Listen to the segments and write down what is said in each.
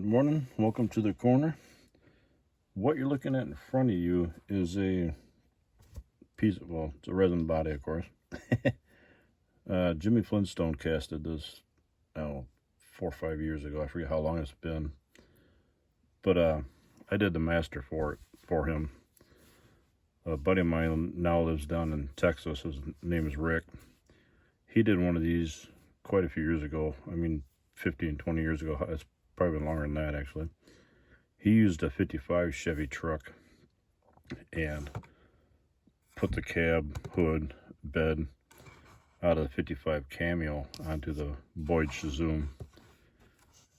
Morning, welcome to the corner. What you're looking at in front of you is a piece of, well, it's a resin body, of course. Jimmy Flintstone casted this, I don't know, 4 or 5 years ago. I forget how long it's been. But I did the master for him. A buddy of mine now lives down in Texas. His name is Rick. He did one of these quite a few years ago. I mean, 15, 20 years ago. It's probably been longer than that, actually. He used a 55 Chevy truck and put the cab, hood, bed out of the 55 Cameo onto the Boyd Zoom.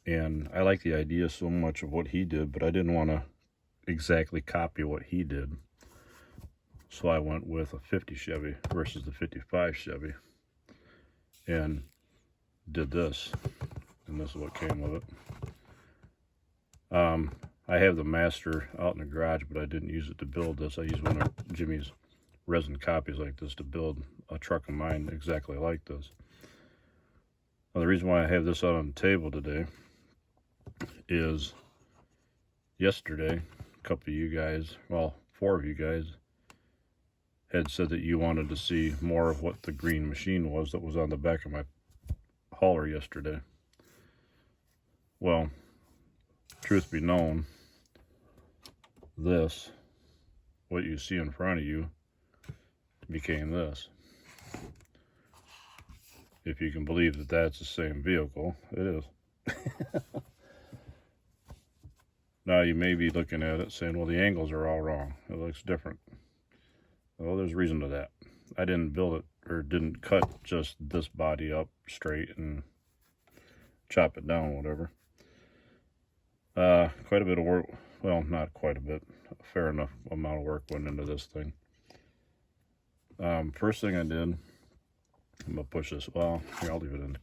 And I like the idea so much of what he did, but I didn't want to exactly copy what he did. So I went with a 50 Chevy versus the 55 Chevy and did this. And this is what came with it. I have the master out in the garage, but I didn't use it to build this. I used one of Jimmy's resin copies like this to build a truck of mine exactly like this. Now, the reason why I have this out on the table today is yesterday, a couple of you guys, well, 4 of you guys, had said that you wanted to see more of what the green machine was that was on the back of my hauler yesterday. Well, truth be known, this, what you see in front of you, became this. If you can believe that that's the same vehicle, it is. Now you may be looking at it saying, well, the angles are all wrong. It looks different. Well, there's reason to that. I didn't build it, or didn't cut just this body up straight and chop it down, whatever. Quite a bit of work. Well, not quite a bit. A fair enough amount of work went into this thing. First thing I did, I'm gonna push this. Well, here, I'll leave it in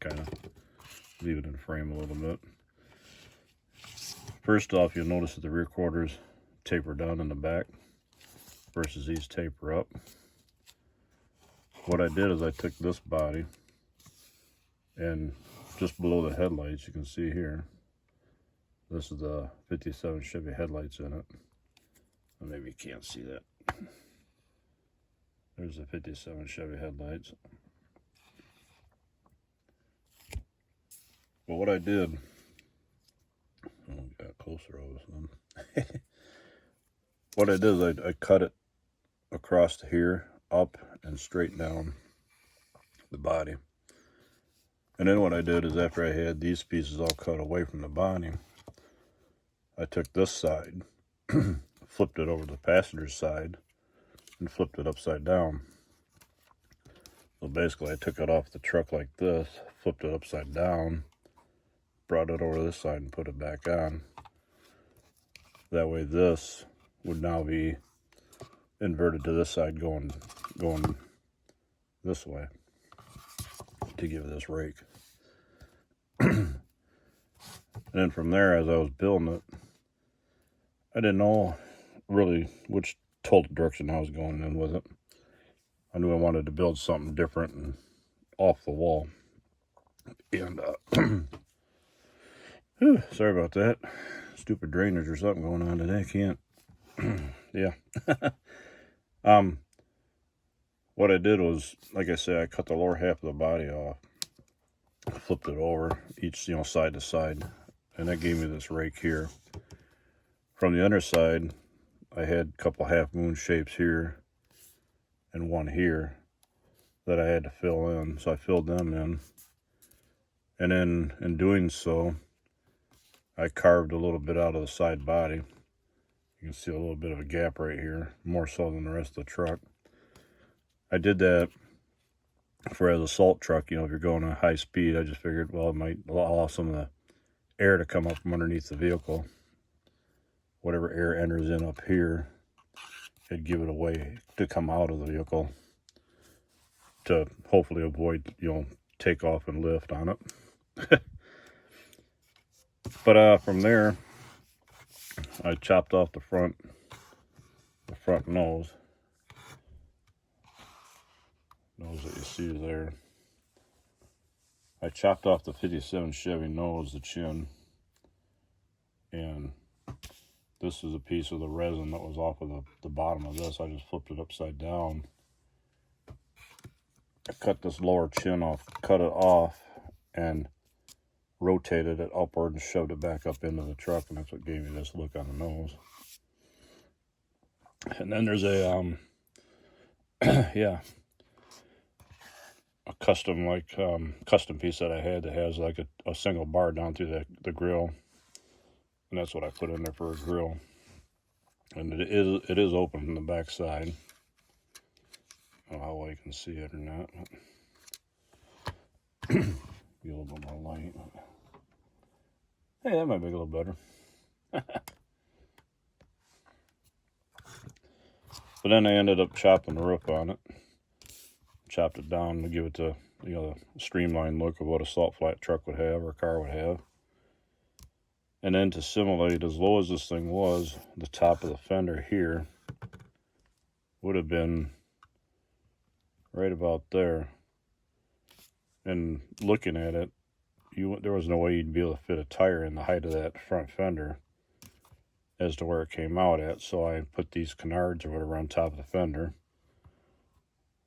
leave it in frame a little bit. First off, you'll notice that the rear quarters taper down in the back versus these taper up. What I did is I took this body and just below the headlights, you can see here, this is the 57 Chevy headlights in it. Well, maybe you can't see that. There's the 57 Chevy headlights. But what I did, got closer all of a sudden. What I did is I cut it across here, up and straight down the body. And then what I did is after I had these pieces all cut away from the body, I took this side, flipped it over to the passenger side, and flipped it upside down. So basically I took it off the truck like this, flipped it upside down, brought it over to this side and put it back on. That way this would now be inverted to this side going this way to give it this rake. And then from there, as I was building it, I didn't know really which total direction I was going in with it. I knew I wanted to build something different and off the wall. And sorry about that. Stupid drainage or something going on today. Can't. Yeah. What I did was, like I said, I cut the lower half of the body off, flipped it over each, side to side, and that gave me this rake here. From the underside, I had a couple half moon shapes here and one here that I had to fill in, so I filled them in. And then in doing so, I carved a little bit out of the side body. You can see a little bit of a gap right here, more so than the rest of the truck. I did that for as a salt truck, if you're going at high speed. I just figured, well, it might allow some of the air to come up from underneath the vehicle. Whatever air enters in up here, it'd give it a way to come out of the vehicle to hopefully avoid, takeoff and lift on it. But from there, I chopped off the front nose that you see there. I chopped off the 57 Chevy nose, the chin, And this is a piece of the resin that was off of the bottom of this. I just flipped it upside down. I cut this lower chin off, cut it off, and rotated it upward and shoved it back up into the truck, and that's what gave me this look on the nose. And then there's a yeah, a custom piece that I had that has like a single bar down through the grill, and that's what I put in there for a grill. And it is open from the back side. I don't know how well you can see it or not. Be a little bit more light. Hey, that might make it a little better. But then I ended up chopping the roof on it. Chopped it down to give it the streamlined look of what a salt flat truck would have or a car would have. And then to simulate, as low as this thing was, the top of the fender here would have been right about there. And looking at it, there was no way you'd be able to fit a tire in the height of that front fender as to where it came out at. So I put these canards or whatever on top of the fender.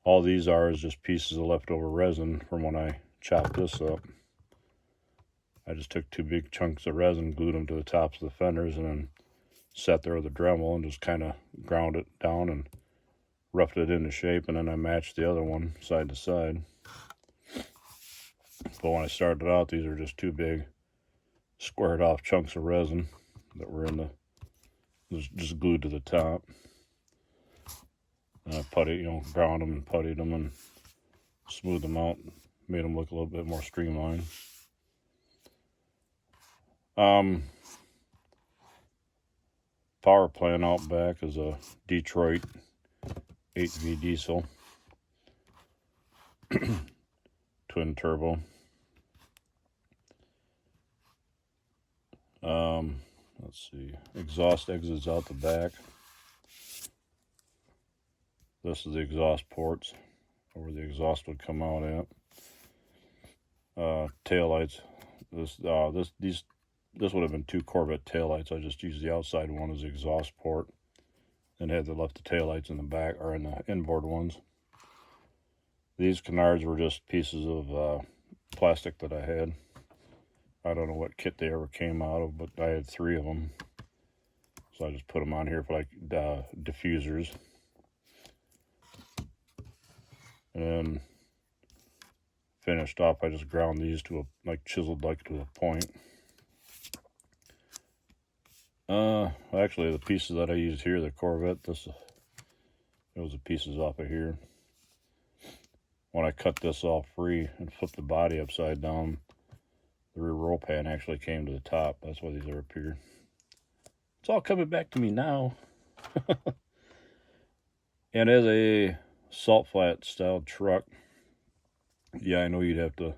All these are is just pieces of leftover resin from when I chopped this up. I just took 2 big chunks of resin, glued them to the tops of the fenders, and then sat there with a Dremel and just kind of ground it down and roughed it into shape, and then I matched the other one side to side. But when I started out, these are just 2 big squared off chunks of resin that were just glued to the top. And I ground them and puttied them and smoothed them out, made them look a little bit more streamlined. Power plant out back is a Detroit 8V diesel, twin turbo. Let's see, exhaust exits out the back. This is the exhaust ports, where the exhaust would come out at. Tail lights. This would have been 2 Corvette taillights. I just used the outside one as the exhaust port, and left the taillights in the back, or in the inboard ones. These canards were just pieces of plastic that I had. I don't know what kit they ever came out of, but I had 3 of them. So I just put them on here for like diffusers. And finished off, I just ground these to chiseled to a point. Actually, the pieces that I used here, the Corvette, those are the pieces off of here. When I cut this all free and flipped the body upside down, the rear roll pan actually came to the top. That's why these are up here. It's all coming back to me now. And as a salt flat style truck, yeah, I know you'd have to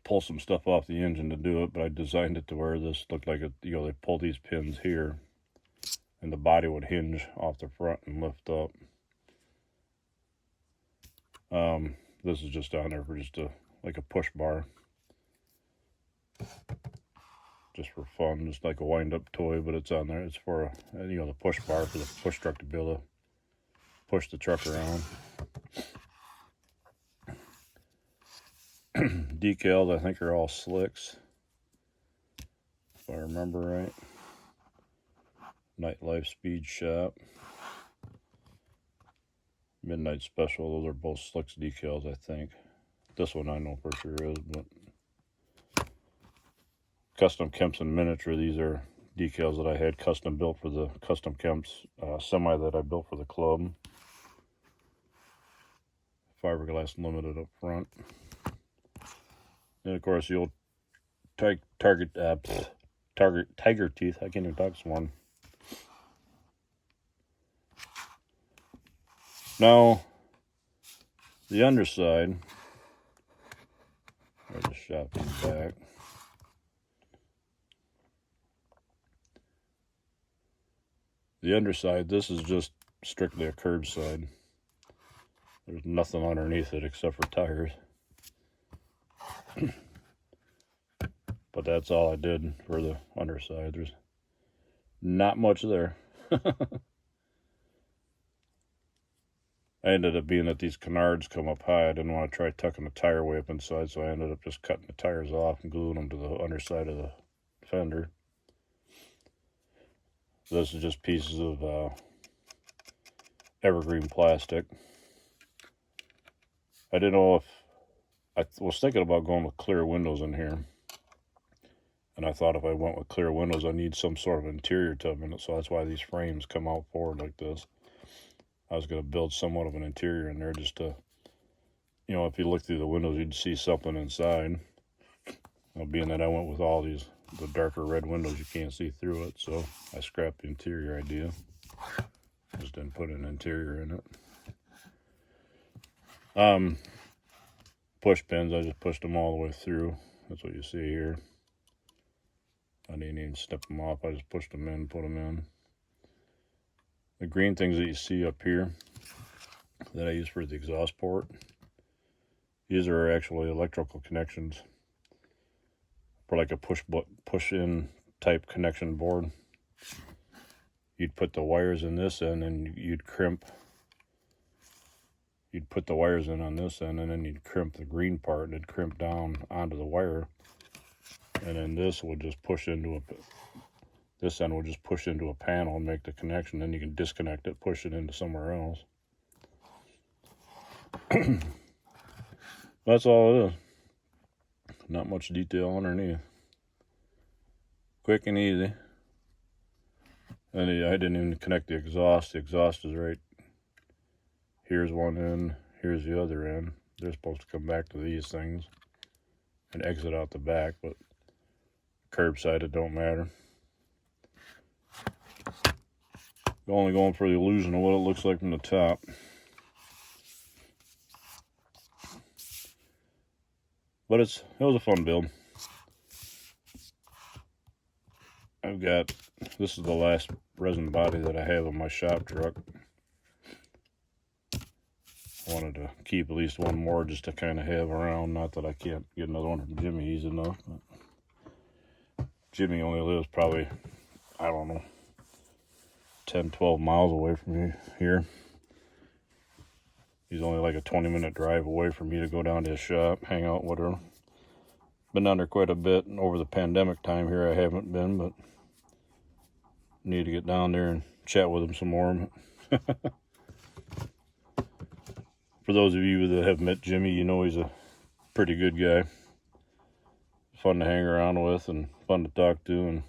pull some stuff off the engine to do it, but I designed it to where this looked like they pull these pins here and the body would hinge off the front and lift up. This is just down there for just like a push bar, just for fun, just like a wind-up toy, but it's on there. It's for the push bar for the push truck to be able to push the truck around. Decals, I think, are all slicks, if I remember right. Nightlife Speed Shop, Midnight Special, those are both slicks decals, I think. This one I know for sure is, but Custom Kempson Miniature, these are decals that I had custom built for the Custom Kemps semi that I built for the club. Fiberglass limited up front. And of course the old Tiger teeth. I can't even talk this morning. Now, the underside, I just shot these back. The underside, this is just strictly a curbside. There's nothing underneath it except for tires. But that's all I did for the underside. There's not much there. I ended up being that these canards come up high. I didn't want to try tucking the tire way up inside, so I ended up just cutting the tires off and gluing them to the underside of the fender. This is just pieces of evergreen plastic. I didn't know if I was thinking about going with clear windows in here, and I thought if I went with clear windows, I need some sort of interior tub in it, so that's why these frames come out forward like this. I was going to build somewhat of an interior in there just to, you know, if you look through the windows, you'd see something inside. Well, being that I went with all these, the darker red windows, you can't see through it, so I scrapped the interior idea. Just didn't put an interior in it. Push pins, I just pushed them all the way through. That's what you see here. I didn't even snip them off, I just pushed them in, put them in. The green things that you see up here that I use for the exhaust port, these are actually electrical connections for like a push-in type connection board. You'd put the wires in this end and you'd crimp. You'd put the wires in on this end and then you'd crimp the green part and it'd crimp down onto the wire. And then this would just push into this end will just push into a panel and make the connection. Then you can disconnect it, push it into somewhere else. That's all it is. Not much detail underneath. Quick and easy. And I didn't even connect the exhaust. The exhaust is right. Here's one end. Here's the other end. They're supposed to come back to these things and exit out the back, but curbside, it don't matter. Only going for the illusion of what it looks like from the top. But it was a fun build. This is the last resin body that I have on my shop truck. I wanted to keep at least one more just to kind of have around. Not that I can't get another one from Jimmy easy enough. But Jimmy only lives probably, I don't know, 10, 12 miles away from me here. He's only like a 20-minute drive away from me to go down to his shop, hang out, whatever. Been down there quite a bit, and over the pandemic time here I haven't been, but need to get down there and chat with him some more. For those of you that have met Jimmy, you know he's a pretty good guy. Fun to hang around with and fun to talk to. And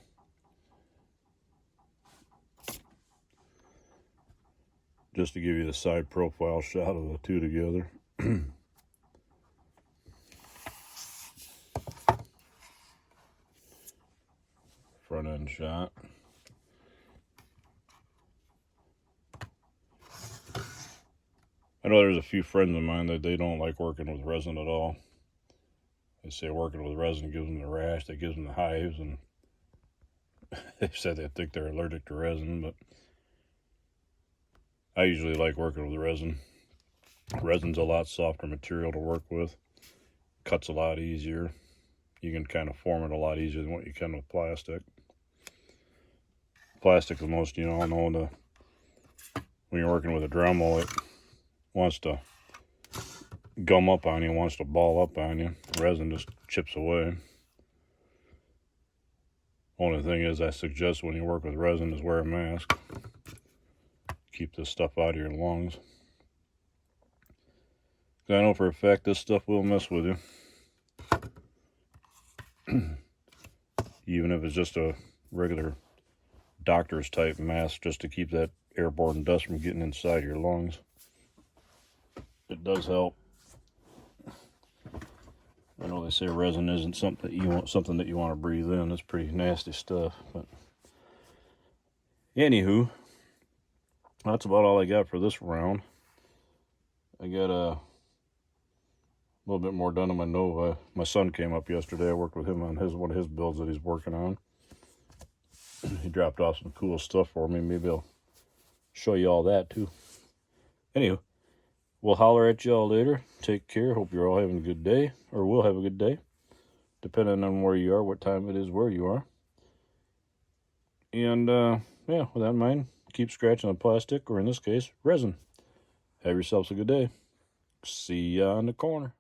just to give you the side profile shot of the two together. Front end shot. I know there's a few friends of mine that they don't like working with resin at all. They say working with resin gives them the rash, that gives them the hives, and they said they think they're allergic to resin, but I usually like working with resin. Resin's a lot softer material to work with. Cuts a lot easier. You can kind of form it a lot easier than what you can with plastic. Plastic, the most, you all know, when you're working with a Dremel, it wants to gum up on you, wants to ball up on you. Resin just chips away. Only thing is, I suggest when you work with resin is wear a mask. Keep this stuff out of your lungs. I know for a fact this stuff will mess with you. Even if it's just a regular doctor's type mask, just to keep that airborne dust from getting inside your lungs. It does help. I know they say resin isn't something that you want to breathe in. It's pretty nasty stuff. But anywho, that's about all I got for this round. I got a little bit more done on my Nova. My son came up yesterday. I worked with him on one of his builds that he's working on. He dropped off some cool stuff for me. Maybe I'll show you all that too. Anywho, we'll holler at y'all later. Take care. Hope you're all having a good day, or will have a good day. depending on where you are, what time it is where you are. And yeah, with that in mind, keep scratching the plastic, or in this case, resin. Have yourselves a good day. See ya on the corner.